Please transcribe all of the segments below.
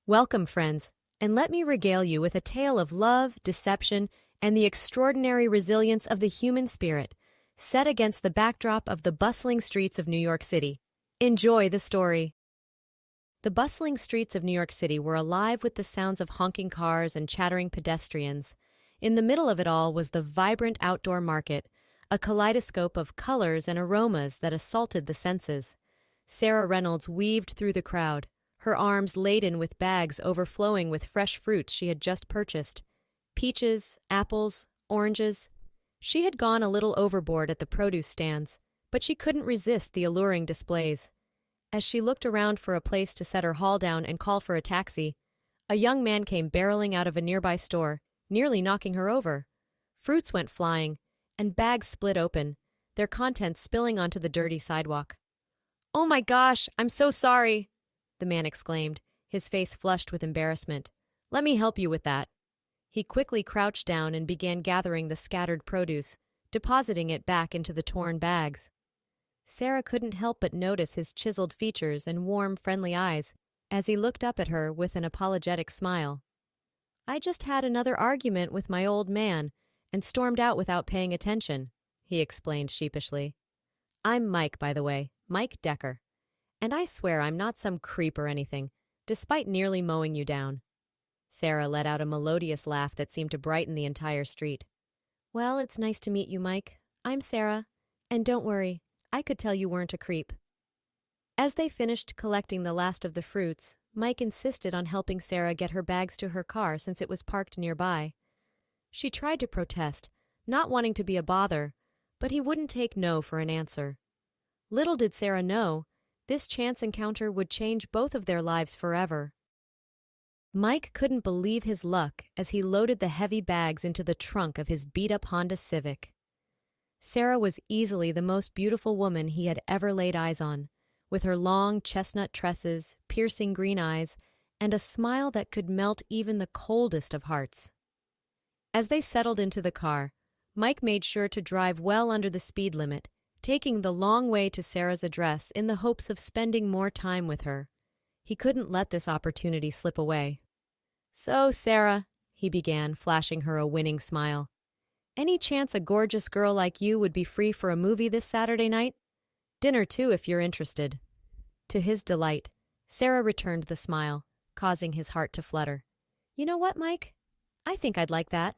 Welcome, friends, and let me regale you with a tale of love, deception, and the extraordinary resilience of the human spirit, set against the backdrop of the bustling streets of New York City. Enjoy the story. The bustling streets of New York City were alive with the sounds of honking cars and chattering pedestrians. In the middle of it all was the vibrant outdoor market, a kaleidoscope of colors and aromas that assaulted the senses. Sarah Reynolds weaved through the crowd, her arms laden with bags overflowing with fresh fruits she had just purchased. Peaches, apples, oranges. She had gone a little overboard at the produce stands, but she couldn't resist the alluring displays. As she looked around for a place to set her haul down and call for a taxi, a young man came barreling out of a nearby store, nearly knocking her over. Fruits went flying, and bags split open, their contents spilling onto the dirty sidewalk. "Oh my gosh, I'm so sorry," the man exclaimed, his face flushed with embarrassment. "Let me help you with that." He quickly crouched down and began gathering the scattered produce, depositing it back into the torn bags. Sarah couldn't help but notice his chiseled features and warm, friendly eyes as he looked up at her with an apologetic smile. "I just had another argument with my old man and stormed out without paying attention," he explained sheepishly. "I'm Mike, by the way, Mike Decker. And I swear I'm not some creep or anything, despite nearly mowing you down." Sarah let out a melodious laugh that seemed to brighten the entire street. "Well, it's nice to meet you, Mike. I'm Sarah. And don't worry, I could tell you weren't a creep." As they finished collecting the last of the fruits, Mike insisted on helping Sarah get her bags to her car since it was parked nearby. She tried to protest, not wanting to be a bother, but he wouldn't take no for an answer. Little did Sarah know, this chance encounter would change both of their lives forever. Mike couldn't believe his luck as he loaded the heavy bags into the trunk of his beat-up Honda Civic. Sarah was easily the most beautiful woman he had ever laid eyes on, with her long chestnut tresses, piercing green eyes, and a smile that could melt even the coldest of hearts. As they settled into the car, Mike made sure to drive well under the speed limit, taking the long way to Sarah's address in the hopes of spending more time with her. He couldn't let this opportunity slip away. "So, Sarah," he began, flashing her a winning smile, "any chance a gorgeous girl like you would be free for a movie this Saturday night? Dinner, too, if you're interested." To his delight, Sarah returned the smile, causing his heart to flutter. "You know what, Mike? I think I'd like that."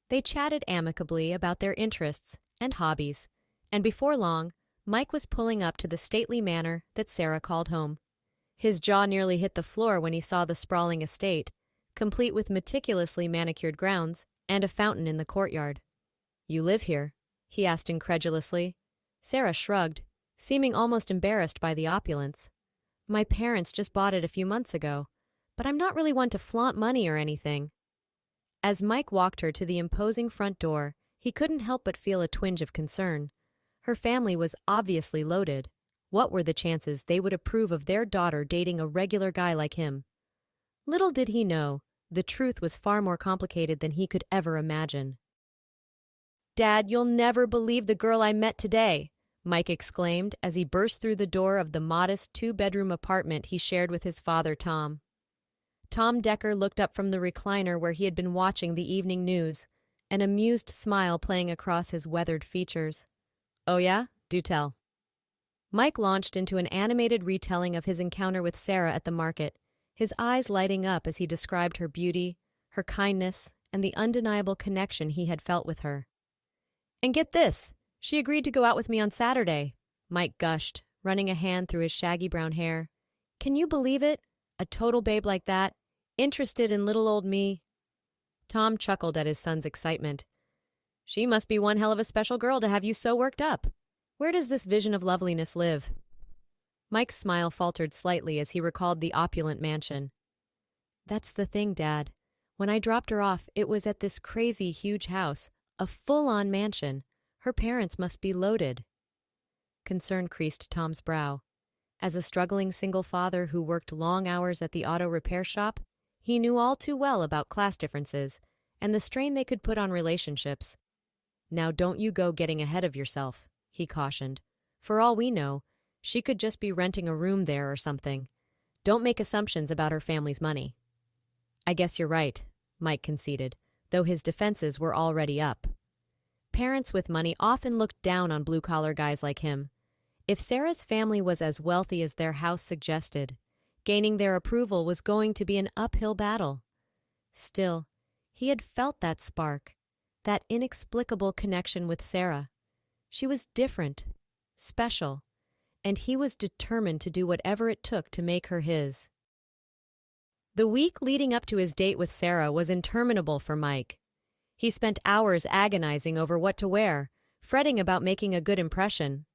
They chatted amicably about their interests and hobbies, and before long, Mike was pulling up to the stately manor that Sarah called home. His jaw nearly hit the floor when he saw the sprawling estate, complete with meticulously manicured grounds and a fountain in the courtyard. "You live here?" he asked incredulously. Sarah shrugged, seeming almost embarrassed by the opulence. "My parents just bought it a few months ago, but I'm not really one to flaunt money or anything." As Mike walked her to the imposing front door, he couldn't help but feel a twinge of concern. Her family was obviously loaded. What were the chances they would approve of their daughter dating a regular guy like him? Little did he know, the truth was far more complicated than he could ever imagine. "Dad, you'll never believe the girl I met today," Mike exclaimed as he burst through the door of the modest two-bedroom apartment he shared with his father, Tom. Tom Decker looked up from the recliner where he had been watching the evening news, an amused smile playing across his weathered features. "Oh yeah? Do tell." Mike launched into an animated retelling of his encounter with Sarah at the market, his eyes lighting up as he described her beauty, her kindness, and the undeniable connection he had felt with her. "And get this, she agreed to go out with me on Saturday," Mike gushed, running a hand through his shaggy brown hair. "Can you believe it? A total babe like that, interested in little old me." Tom chuckled at his son's excitement. "She must be one hell of a special girl to have you so worked up. Where does this vision of loveliness live?" Mike's smile faltered slightly as he recalled the opulent mansion. "That's the thing, Dad. When I dropped her off, it was at this crazy huge house, a full-on mansion. Her parents must be loaded." Concern creased Tom's brow. As a struggling single father who worked long hours at the auto repair shop, he knew all too well about class differences and the strain they could put on relationships. "Now don't you go getting ahead of yourself," he cautioned. "For all we know, she could just be renting a room there or something. Don't make assumptions about her family's money. I guess you're right, Mike conceded, though his defenses were already up. Parents with money often looked down on blue-collar guys like him. If Sarah's family was as wealthy as their house suggested, gaining their approval was going to be an uphill battle. Still, he had felt that spark, that inexplicable connection with Sarah. She was different, special, and he was determined to do whatever it took to make her his. The week leading up to his date with Sarah was interminable for Mike. He spent hours agonizing over what to wear, fretting about making a good impression.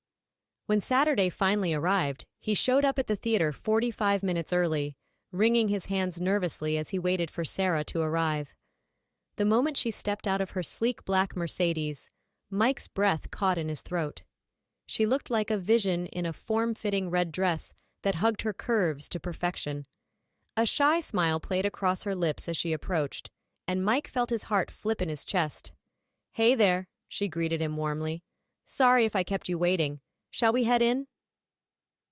When Saturday finally arrived, he showed up at the theater 45 minutes early, wringing his hands nervously as he waited for Sarah to arrive. The moment she stepped out of her sleek black Mercedes, Mike's breath caught in his throat. She looked like a vision in a form-fitting red dress that hugged her curves to perfection. A shy smile played across her lips as she approached, and Mike felt his heart flip in his chest. "Hey there," she greeted him warmly. "Sorry if I kept you waiting. Shall we head in?"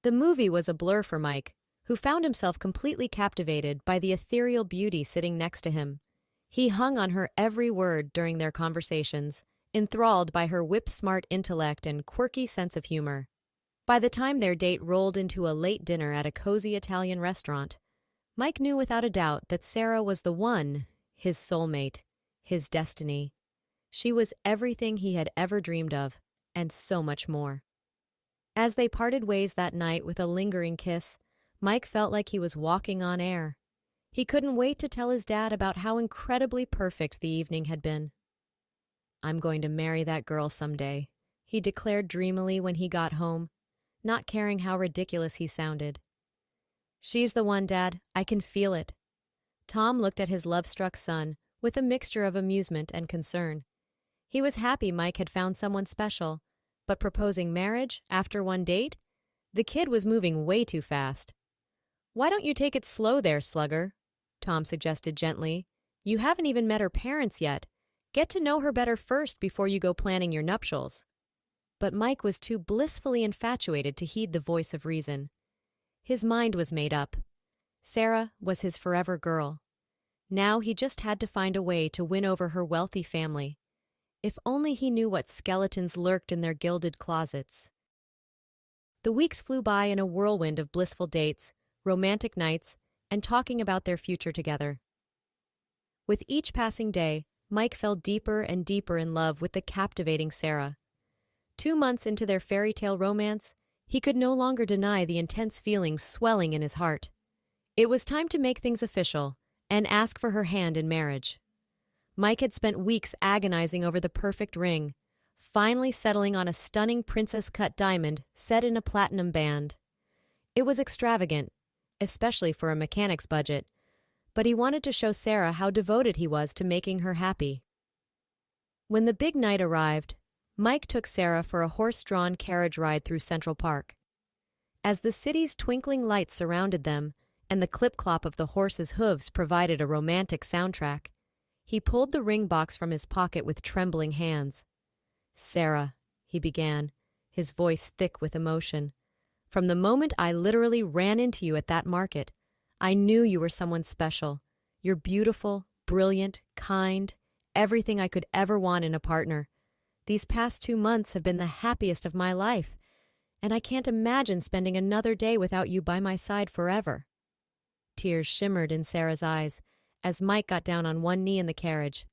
The movie was a blur for Mike, who found himself completely captivated by the ethereal beauty sitting next to him. He hung on her every word during their conversations, enthralled by her whip-smart intellect and quirky sense of humor. By the time their date rolled into a late dinner at a cozy Italian restaurant, Mike knew without a doubt that Sarah was the one, his soulmate, his destiny. She was everything he had ever dreamed of, and so much more. As they parted ways that night with a lingering kiss, Mike felt like he was walking on air. He couldn't wait to tell his dad about how incredibly perfect the evening had been. "I'm going to marry that girl someday," he declared dreamily when he got home, not caring how ridiculous he sounded. "She's the one, Dad. I can feel it." Tom looked at his love-struck son with a mixture of amusement and concern. He was happy Mike had found someone special, but proposing marriage after one date? The kid was moving way too fast. "Why don't you take it slow there, slugger?" Tom suggested gently. "You haven't even met her parents yet. Get to know her better first before you go planning your nuptials." But Mike was too blissfully infatuated to heed the voice of reason. His mind was made up. Sarah was his forever girl. Now he just had to find a way to win over her wealthy family. If only he knew what skeletons lurked in their gilded closets. The weeks flew by in a whirlwind of blissful dates, romantic nights, and talking about their future together. With each passing day, Mike fell deeper and deeper in love with the captivating Sarah. 2 months into their fairy tale romance, he could no longer deny the intense feelings swelling in his heart. It was time to make things official and ask for her hand in marriage. Mike had spent weeks agonizing over the perfect ring, finally settling on a stunning princess-cut diamond set in a platinum band. It was extravagant, especially for a mechanic's budget, but he wanted to show Sarah how devoted he was to making her happy. When the big night arrived, Mike took Sarah for a horse-drawn carriage ride through Central Park. As the city's twinkling lights surrounded them and the clip-clop of the horse's hooves provided a romantic soundtrack, he pulled the ring box from his pocket with trembling hands. "Sarah," he began, his voice thick with emotion, "from the moment I literally ran into you at that market, I knew you were someone special. You're beautiful, brilliant, kind, everything I could ever want in a partner. These past 2 months have been the happiest of my life, and I can't imagine spending another day without you by my side forever." Tears shimmered in Sarah's eyes as Mike got down on one knee in the carriage.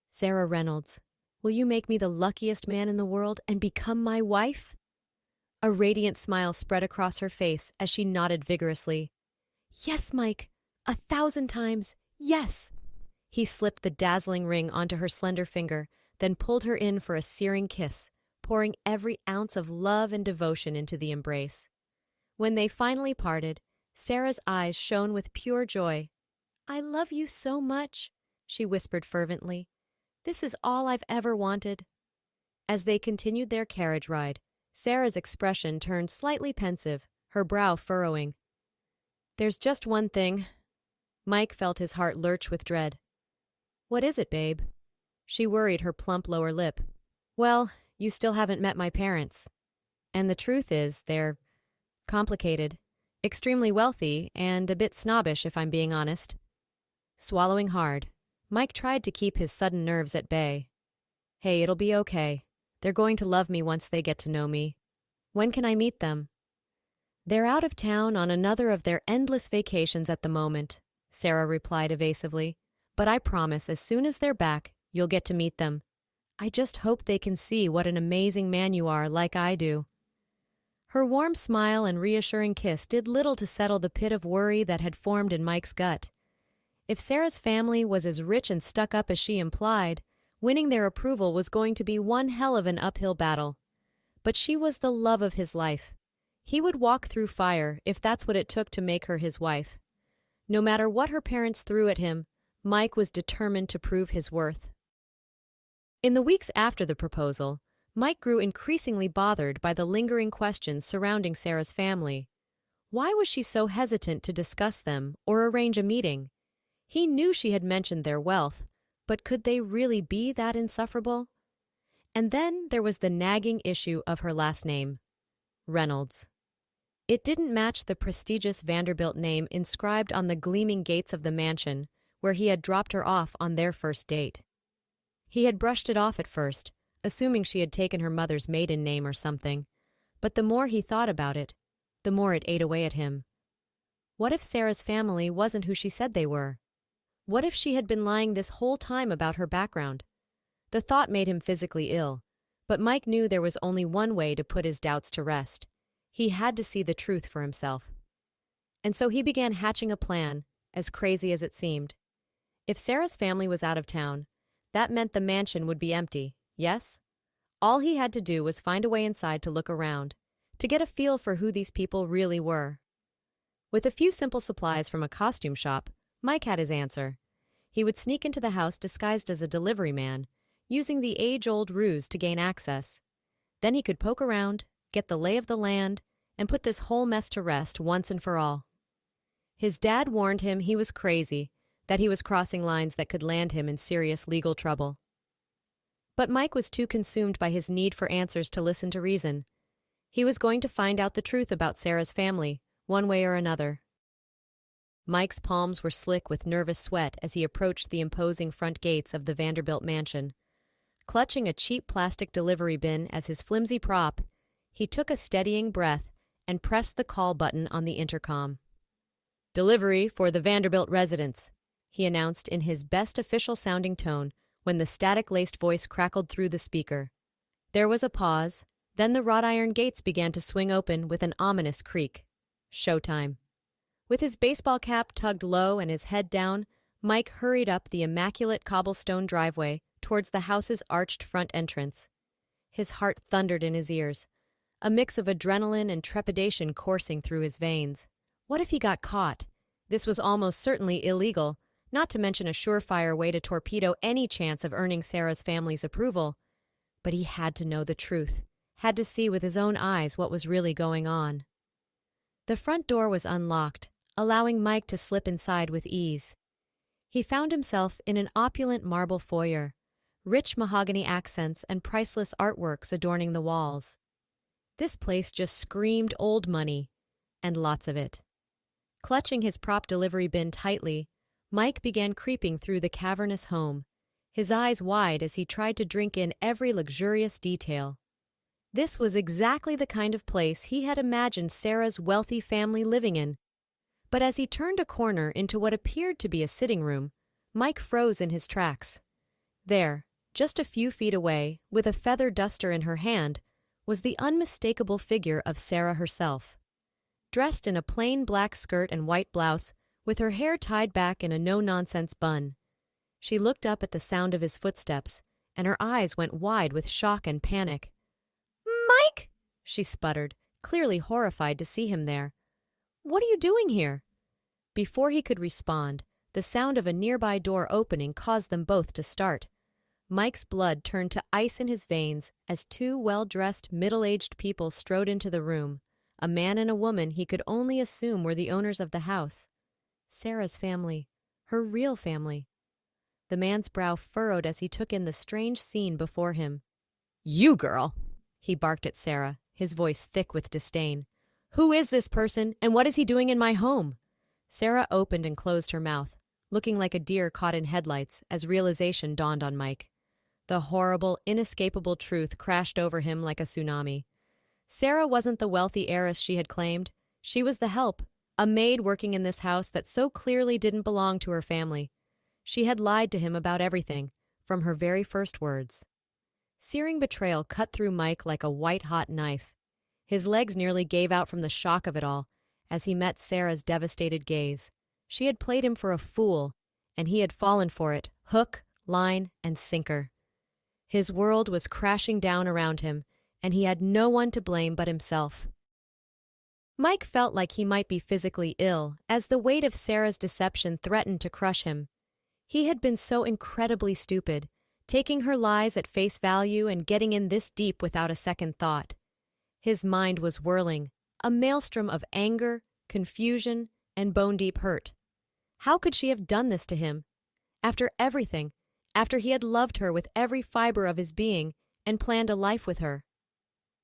"Sarah Reynolds, will you make me the luckiest man in the world and become my wife?" A radiant smile spread across her face as she nodded vigorously. "Yes, Mike, 1,000 times, yes!" He slipped the dazzling ring onto her slender finger, then pulled her in for a searing kiss, pouring every ounce of love and devotion into the embrace. When they finally parted, Sarah's eyes shone with pure joy. "I love you so much," she whispered fervently. "This is all I've ever wanted." As they continued their carriage ride, Sarah's expression turned slightly pensive, her brow furrowing. "There's just one thing." Mike felt his heart lurch with dread. "What is it, babe?" She worried her plump lower lip. "Well, you still haven't met my parents. And the truth is, they're complicated. Extremely wealthy and a bit snobbish, if I'm being honest. Swallowing hard, Mike tried to keep his sudden nerves at bay. Hey, it'll be okay. They're going to love me once they get to know me. When can I meet them? They're out of town on another of their endless vacations at the moment, Sarah replied evasively. But I promise as soon as they're back, you'll get to meet them. I just hope they can see what an amazing man you are, like I do. Her warm smile and reassuring kiss did little to settle the pit of worry that had formed in Mike's gut. If Sarah's family was as rich and stuck up as she implied, winning their approval was going to be one hell of an uphill battle. But she was the love of his life. He would walk through fire if that's what it took to make her his wife. No matter what her parents threw at him, Mike was determined to prove his worth. In the weeks after the proposal, Mike grew increasingly bothered by the lingering questions surrounding Sarah's family. Why was she so hesitant to discuss them or arrange a meeting? He knew she had mentioned their wealth, but could they really be that insufferable? And then there was the nagging issue of her last name, Reynolds. It didn't match the prestigious Vanderbilt name inscribed on the gleaming gates of the mansion where he had dropped her off on their first date. He had brushed it off at first, assuming she had taken her mother's maiden name or something, but the more he thought about it, the more it ate away at him. What if Sarah's family wasn't who she said they were? What if she had been lying this whole time about her background? The thought made him physically ill, but Mike knew there was only one way to put his doubts to rest. He had to see the truth for himself. And so he began hatching a plan, as crazy as it seemed. If Sarah's family was out of town, that meant the mansion would be empty, yes? All he had to do was find a way inside to look around, to get a feel for who these people really were. With a few simple supplies from a costume shop, Mike had his answer. He would sneak into the house disguised as a delivery man, using the age-old ruse to gain access. Then he could poke around, get the lay of the land, and put this whole mess to rest once and for all. His dad warned him he was crazy, that he was crossing lines that could land him in serious legal trouble. But Mike was too consumed by his need for answers to listen to reason. He was going to find out the truth about Sarah's family, one way or another. Mike's palms were slick with nervous sweat as he approached the imposing front gates of the Vanderbilt mansion. Clutching a cheap plastic delivery bin as his flimsy prop, he took a steadying breath and pressed the call button on the intercom. "Delivery for the Vanderbilt residence," he announced in his best official-sounding tone when the static-laced voice crackled through the speaker. There was a pause, then the wrought-iron gates began to swing open with an ominous creak. Showtime. With his baseball cap tugged low and his head down, Mike hurried up the immaculate cobblestone driveway towards the house's arched front entrance. His heart thundered in his ears, a mix of adrenaline and trepidation coursing through his veins. What if he got caught? This was almost certainly illegal, not to mention a surefire way to torpedo any chance of earning Sarah's family's approval. But he had to know the truth, had to see with his own eyes what was really going on. The front door was unlocked, allowing Mike to slip inside with ease. He found himself in an opulent marble foyer, rich mahogany accents and priceless artworks adorning the walls. This place just screamed old money, and lots of it. Clutching his prop delivery bin tightly, Mike began creeping through the cavernous home, his eyes wide as he tried to drink in every luxurious detail. This was exactly the kind of place he had imagined Sarah's wealthy family living in. But as he turned a corner into what appeared to be a sitting room, Mike froze in his tracks. There, just a few feet away, with a feather duster in her hand, was the unmistakable figure of Sarah herself. Dressed in a plain black skirt and white blouse, with her hair tied back in a no-nonsense bun. She looked up at the sound of his footsteps, and her eyes went wide with shock and panic. "Mike!" she sputtered, clearly horrified to see him there. "What are you doing here?" Before he could respond, the sound of a nearby door opening caused them both to start. Mike's blood turned to ice in his veins as two well-dressed, middle-aged people strode into the room, a man and a woman he could only assume were the owners of the house. Sarah's family, her real family. The man's brow furrowed as he took in the strange scene before him. "You girl!" he barked at Sarah, his voice thick with disdain. Who is this person, and what is he doing in my home? Sarah opened and closed her mouth, looking like a deer caught in headlights as realization dawned on Mike. The horrible, inescapable truth crashed over him like a tsunami. Sarah wasn't the wealthy heiress she had claimed. She was the help, a maid working in this house that so clearly didn't belong to her family. She had lied to him about everything, from her very first words. Searing betrayal cut through Mike like a white-hot knife. His legs nearly gave out from the shock of it all as he met Sarah's devastated gaze. She had played him for a fool, and he had fallen for it, hook, line, and sinker. His world was crashing down around him, and he had no one to blame but himself. Mike felt like he might be physically ill as the weight of Sarah's deception threatened to crush him. He had been so incredibly stupid, taking her lies at face value and getting in this deep without a second thought. His mind was whirling, a maelstrom of anger, confusion, and bone-deep hurt. How could she have done this to him? After everything, after he had loved her with every fiber of his being and planned a life with her.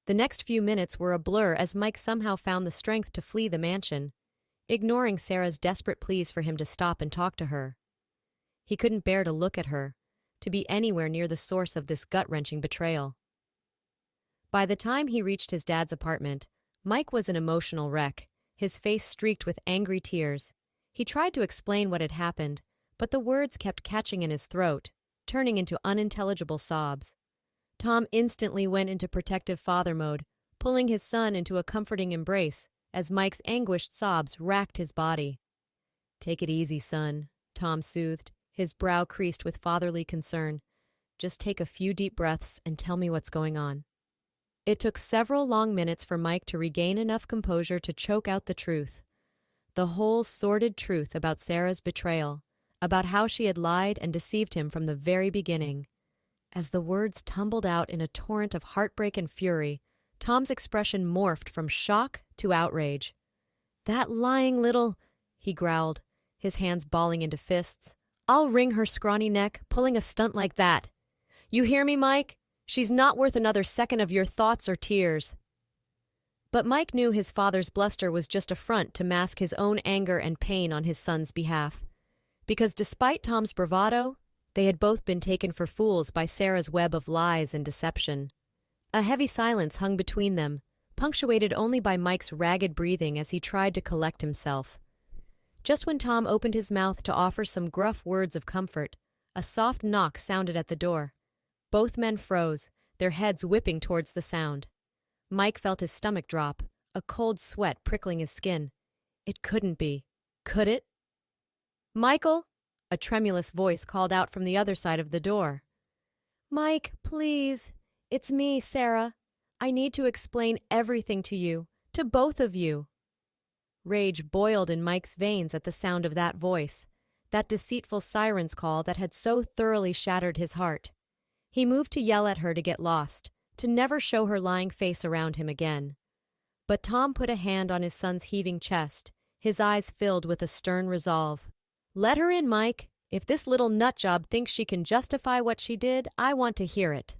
The next few minutes were a blur as Mike somehow found the strength to flee the mansion, ignoring Sarah's desperate pleas for him to stop and talk to her. He couldn't bear to look at her, to be anywhere near the source of this gut-wrenching betrayal. By the time he reached his dad's apartment, Mike was an emotional wreck, his face streaked with angry tears. He tried to explain what had happened, but the words kept catching in his throat, turning into unintelligible sobs. Tom instantly went into protective father mode, pulling his son into a comforting embrace as Mike's anguished sobs racked his body. "Take it easy, son," Tom soothed, his brow creased with fatherly concern. "Just take a few deep breaths and tell me what's going on." It took several long minutes for Mike to regain enough composure to choke out the truth. The whole sordid truth about Sarah's betrayal, about how she had lied and deceived him from the very beginning. As the words tumbled out in a torrent of heartbreak and fury, Tom's expression morphed from shock to outrage. "That lying little," he growled, his hands balling into fists. "I'll wring her scrawny neck, pulling a stunt like that. You hear me, Mike? She's not worth another second of your thoughts or tears." But Mike knew his father's bluster was just a front to mask his own anger and pain on his son's behalf. Because despite Tom's bravado, they had both been taken for fools by Sarah's web of lies and deception. A heavy silence hung between them, punctuated only by Mike's ragged breathing as he tried to collect himself. Just when Tom opened his mouth to offer some gruff words of comfort, a soft knock sounded at the door. Both men froze, their heads whipping towards the sound. Mike felt his stomach drop, a cold sweat prickling his skin. It couldn't be. Could it? "Michael?" a tremulous voice called out from the other side of the door. "Mike, please. It's me, Sarah. I need to explain everything to you, to both of you." Rage boiled in Mike's veins at the sound of that voice, that deceitful siren's call that had so thoroughly shattered his heart. He moved to yell at her to get lost, to never show her lying face around him again. But Tom put a hand on his son's heaving chest, his eyes filled with a stern resolve. "Let her in, Mike. If this little nutjob thinks she can justify what she did, I want to hear it."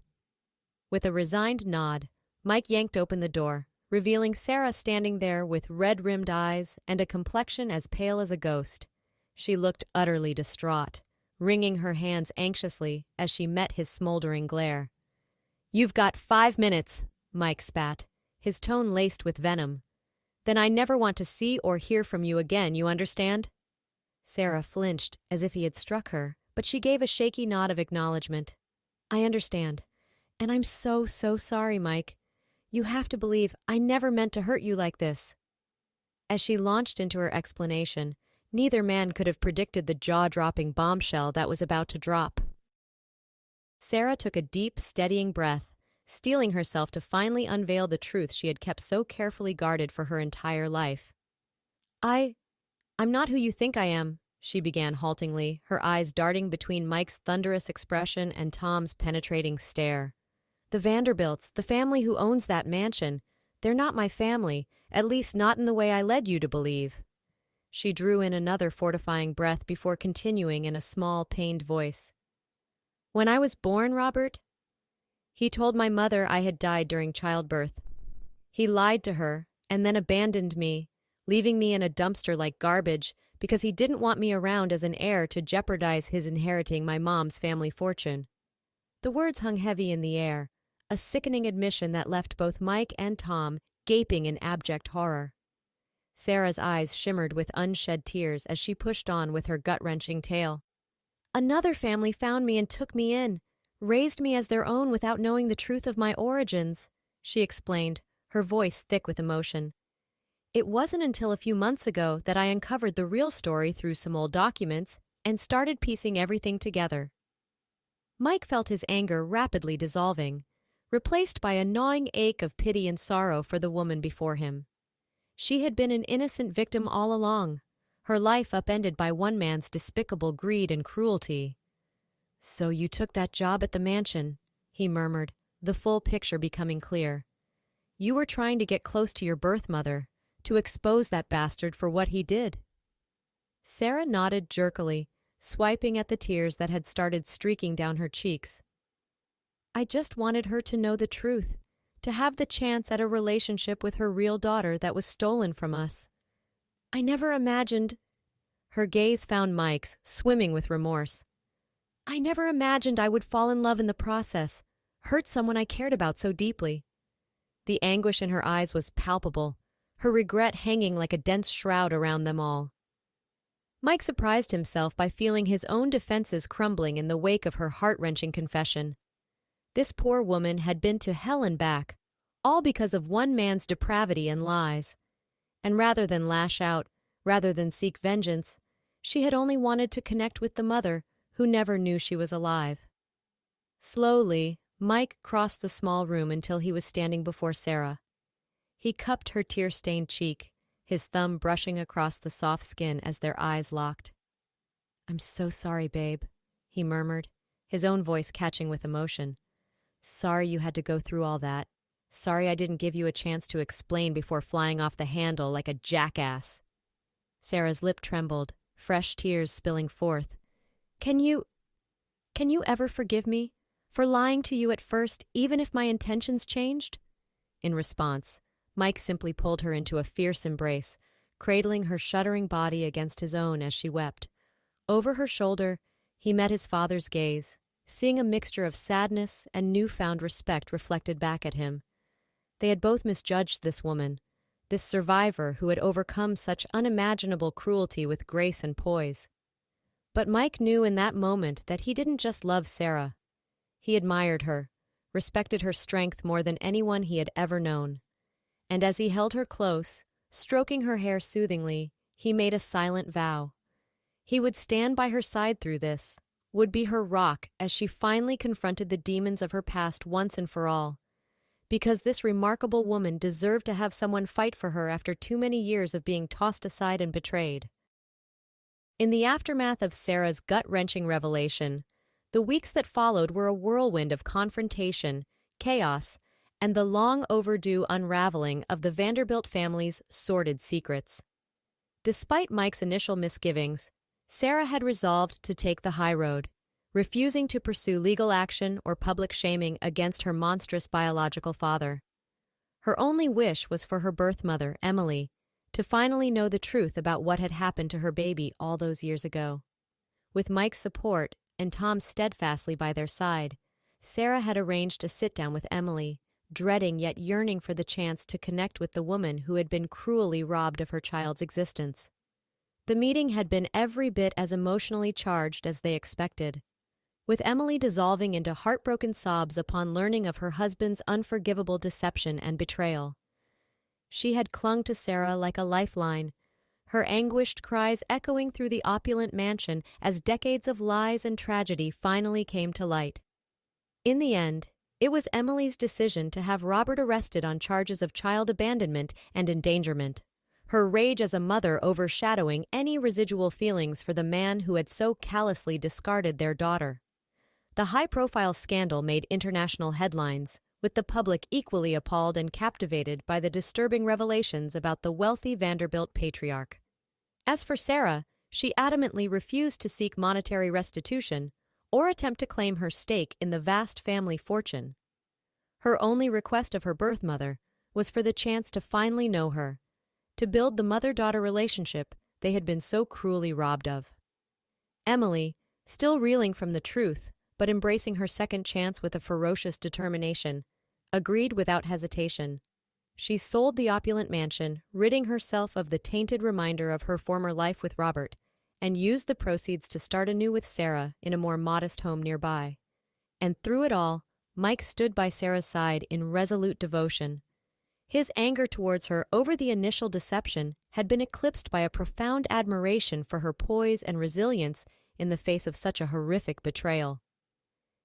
With a resigned nod, Mike yanked open the door, revealing Sarah standing there with red-rimmed eyes and a complexion as pale as a ghost. She looked utterly distraught, wringing her hands anxiously as she met his smoldering glare. "You've got 5 minutes," Mike spat, his tone laced with venom. "Then I never want to see or hear from you again, you understand?" Sarah flinched as if he had struck her, but she gave a shaky nod of acknowledgement. "I understand. And I'm so sorry, Mike. You have to believe I never meant to hurt you like this." As she launched into her explanation, neither man could have predicted the jaw-dropping bombshell that was about to drop. Sarah took a deep, steadying breath, steeling herself to finally unveil the truth she had kept so carefully guarded for her entire life. I'm not who you think I am," she began haltingly, her eyes darting between Mike's thunderous expression and Tom's penetrating stare. "The Vanderbilts, the family who owns that mansion, they're not my family, at least not in the way I led you to believe." She drew in another fortifying breath before continuing in a small, pained voice. "When I was born, Robert, he told my mother I had died during childbirth. He lied to her, and then abandoned me, leaving me in a dumpster like garbage because he didn't want me around as an heir to jeopardize his inheriting my mom's family fortune. The words hung heavy in the air, a sickening admission that left both Mike and Tom gaping in abject horror. Sarah's eyes shimmered with unshed tears as she pushed on with her gut-wrenching tale. Another family found me and took me in, raised me as their own without knowing the truth of my origins, she explained, her voice thick with emotion. It wasn't until a few months ago that I uncovered the real story through some old documents and started piecing everything together. Mike felt his anger rapidly dissolving, replaced by a gnawing ache of pity and sorrow for the woman before him. She had been an innocent victim all along, her life upended by one man's despicable greed and cruelty. "So you took that job at the mansion," he murmured, the full picture becoming clear. "You were trying to get close to your birth mother, to expose that bastard for what he did." Sarah nodded jerkily, swiping at the tears that had started streaking down her cheeks. "I just wanted her to know the truth, to have the chance at a relationship with her real daughter that was stolen from us. I never imagined—" Her gaze found Mike's, swimming with remorse. "I never imagined I would fall in love in the process, hurt someone I cared about so deeply." The anguish in her eyes was palpable, her regret hanging like a dense shroud around them all. Mike surprised himself by feeling his own defenses crumbling in the wake of her heart-wrenching confession. This poor woman had been to hell and back, all because of one man's depravity and lies. And rather than lash out, rather than seek vengeance, she had only wanted to connect with the mother who never knew she was alive. Slowly, Mike crossed the small room until he was standing before Sarah. He cupped her tear-stained cheek, his thumb brushing across the soft skin as their eyes locked. "I'm so sorry, babe," he murmured, his own voice catching with emotion. "Sorry you had to go through all that. Sorry I didn't give you a chance to explain before flying off the handle like a jackass." Sarah's lip trembled, fresh tears spilling forth. Can you ever forgive me for lying to you at first, even if my intentions changed?" In response, Mike simply pulled her into a fierce embrace, cradling her shuddering body against his own as she wept. Over her shoulder, he met his father's gaze, seeing a mixture of sadness and newfound respect reflected back at him. They had both misjudged this woman, this survivor who had overcome such unimaginable cruelty with grace and poise. But Mike knew in that moment that he didn't just love Sarah. He admired her, respected her strength more than anyone he had ever known. And as he held her close, stroking her hair soothingly, he made a silent vow. He would stand by her side through this, would be her rock as she finally confronted the demons of her past once and for all. Because this remarkable woman deserved to have someone fight for her after too many years of being tossed aside and betrayed. In the aftermath of Sarah's gut-wrenching revelation, the weeks that followed were a whirlwind of confrontation, chaos, and the long-overdue unraveling of the Vanderbilt family's sordid secrets. Despite Mike's initial misgivings, Sarah had resolved to take the high road, refusing to pursue legal action or public shaming against her monstrous biological father. Her only wish was for her birth mother, Emily, to finally know the truth about what had happened to her baby all those years ago. With Mike's support and Tom steadfastly by their side, Sarah had arranged a sit-down with Emily, dreading yet yearning for the chance to connect with the woman who had been cruelly robbed of her child's existence. The meeting had been every bit as emotionally charged as they expected, with Emily dissolving into heartbroken sobs upon learning of her husband's unforgivable deception and betrayal. She had clung to Sarah like a lifeline, her anguished cries echoing through the opulent mansion as decades of lies and tragedy finally came to light. In the end, it was Emily's decision to have Robert arrested on charges of child abandonment and endangerment, her rage as a mother overshadowing any residual feelings for the man who had so callously discarded their daughter. The high-profile scandal made international headlines, with the public equally appalled and captivated by the disturbing revelations about the wealthy Vanderbilt patriarch. As for Sarah, she adamantly refused to seek monetary restitution or attempt to claim her stake in the vast family fortune. Her only request of her birth mother was for the chance to finally know her, to build the mother-daughter relationship they had been so cruelly robbed of. Emily, still reeling from the truth, but embracing her second chance with a ferocious determination, agreed without hesitation. She sold the opulent mansion, ridding herself of the tainted reminder of her former life with Robert, and used the proceeds to start anew with Sarah in a more modest home nearby. And through it all, Mike stood by Sarah's side in resolute devotion. His anger towards her over the initial deception had been eclipsed by a profound admiration for her poise and resilience in the face of such a horrific betrayal.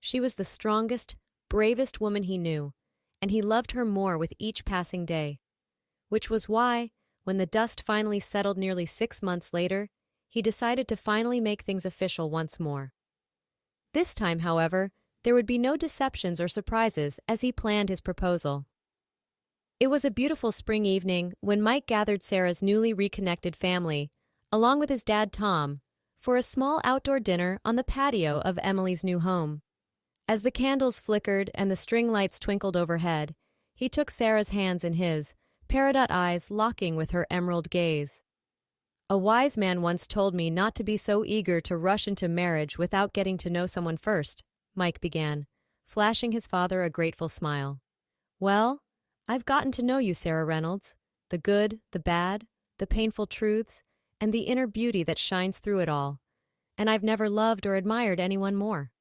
She was the strongest, bravest woman he knew, and he loved her more with each passing day. Which was why, when the dust finally settled nearly 6 months later, he decided to finally make things official once more. This time, however, there would be no deceptions or surprises as he planned his proposal. It was a beautiful spring evening when Mike gathered Sarah's newly reconnected family, along with his dad Tom, for a small outdoor dinner on the patio of Emily's new home. As the candles flickered and the string lights twinkled overhead, he took Sarah's hands in his, peridot eyes locking with her emerald gaze. "A wise man once told me not to be so eager to rush into marriage without getting to know someone first," Mike began, flashing his father a grateful smile. "Well, I've gotten to know you, Sarah Reynolds, the good, the bad, the painful truths, and the inner beauty that shines through it all, and I've never loved or admired anyone more."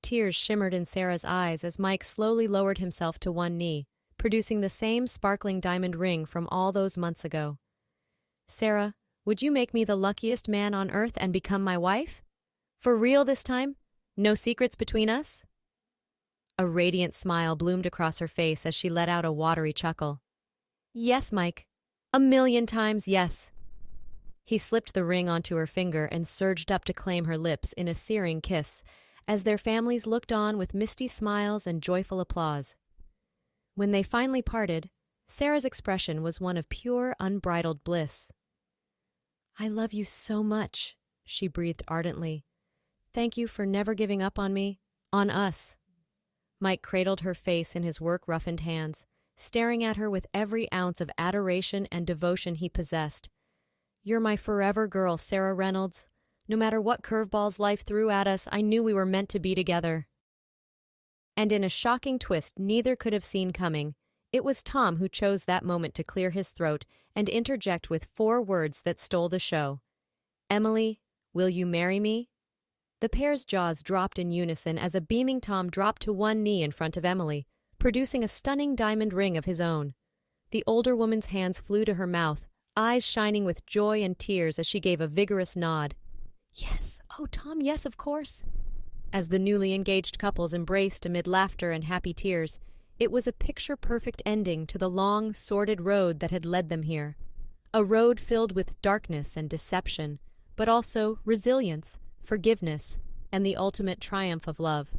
Tears shimmered in Sarah's eyes as Mike slowly lowered himself to one knee, producing the same sparkling diamond ring from all those months ago. "Sarah, would you make me the luckiest man on earth and become my wife? For real this time? No secrets between us?" A radiant smile bloomed across her face as she let out a watery chuckle. "Yes, Mike. 1,000,000 times yes." He slipped the ring onto her finger and surged up to claim her lips in a searing kiss, as their families looked on with misty smiles and joyful applause. When they finally parted, Sarah's expression was one of pure, unbridled bliss. "I love you so much," she breathed ardently. "Thank you for never giving up on me, on us." Mike cradled her face in his work-roughened hands, staring at her with every ounce of adoration and devotion he possessed. "You're my forever girl, Sarah Reynolds. No matter what curveballs life threw at us, I knew we were meant to be together." And in a shocking twist neither could have seen coming, it was Tom who chose that moment to clear his throat and interject with 4 words that stole the show. "Emily, will you marry me?" The pair's jaws dropped in unison as a beaming Tom dropped to one knee in front of Emily, producing a stunning diamond ring of his own. The older woman's hands flew to her mouth, eyes shining with joy and tears as she gave a vigorous nod. "Yes, oh Tom, yes, of course." As the newly engaged couples embraced amid laughter and happy tears, it was a picture-perfect ending to the long, sordid road that had led them here. A road filled with darkness and deception, but also resilience, forgiveness, and the ultimate triumph of love.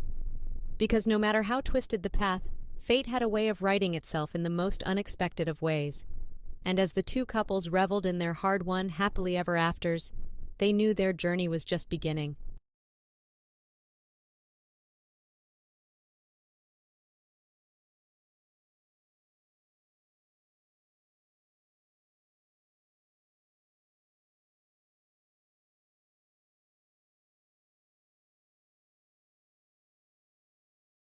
Because no matter how twisted the path, fate had a way of righting itself in the most unexpected of ways. And as the two couples reveled in their hard-won happily ever afters, they knew their journey was just beginning.